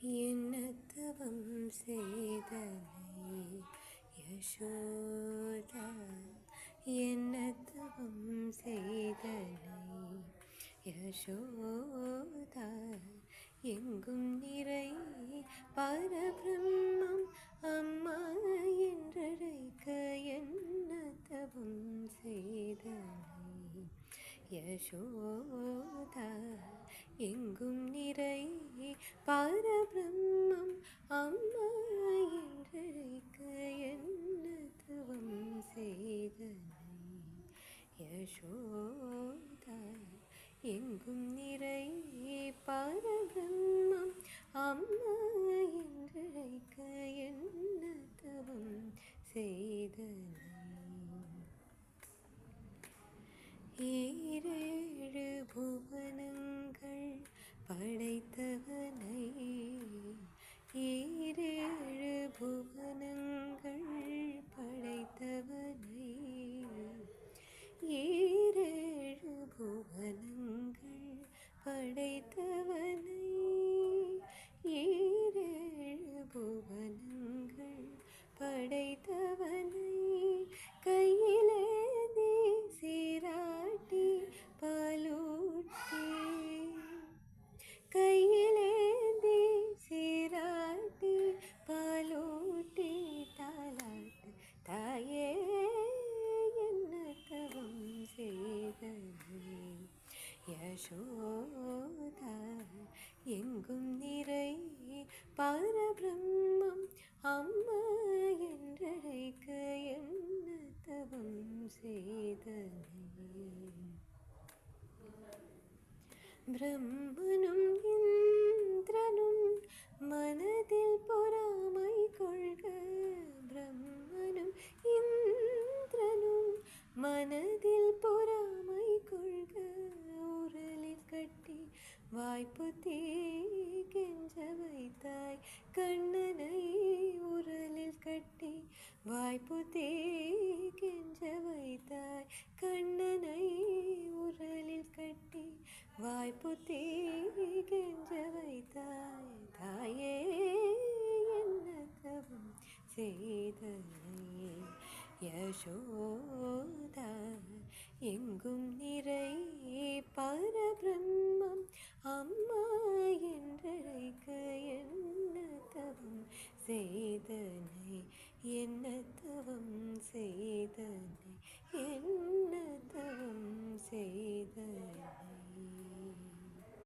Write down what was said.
என்னத்தவம் செய்தனை யசோதா, என்னத்தவம் செய்தனை யசோதா, எங்கும் நிறை பரபிரம்மம் அம்மா என்றழைக்க என்னத்தவம் செய்தனை யசோதா, எங்கும் நிறை பரபிரம்மம் அம்மா என்றழைக்க என்னத்தவம் செய்தனை யசோதா, எங்கும் நிறை பரபிரம்மம் அம்மா என்றழைக்க என்னத்தவம் செய்தனை. ஈரேழு புவனங்கள் படைத்தவனை, ஈரேழு புவனங்கள் படைத்தவனை, ஈரேழு புவனங்கள் படைத்தவனை, ஈரேழு புவனங்கள் படைத்தவனை, கையிலேந்தி சீராட்டி பாலூட்டி, கையிலேந்தி சீராட்டி பாலூட்டி தாலாட்டு தாயே என்னத்தவம் செய்தனை யசோதா, எங்கும் நிறை பரபிரம்மம் அம்மா என்றழைக்க என்னத்தவம் செய்தனை. பிரம்மனும் இந்திரனும் மனதில் பொறாமை கொள்க, பிரம்மனும் இந்திரனும் மனதில் பொறாமை கொள்க, உரலில் கட்டி வாய்ப்புத்தீ கெஞ்ச வைத்தாய் கண்ணனை, உரலில் கட்டி வாய்ப்புத்தீ கெஞ்ச வைத்தாய் கண்ணனை, உரலில் கட்டி வாய்ப்புத்தீ கெஞ்ச வைத்தாய் தாயே என்னத்தவம் செய்தனை யசோதா, எங்கும் நிறை பரபிரம்மம் அம்மா என்றழைக்க என்னத்தவம் செய்தனை, என்னத்தவம் செய்தனை, என்னத்தவம் செய்தனை.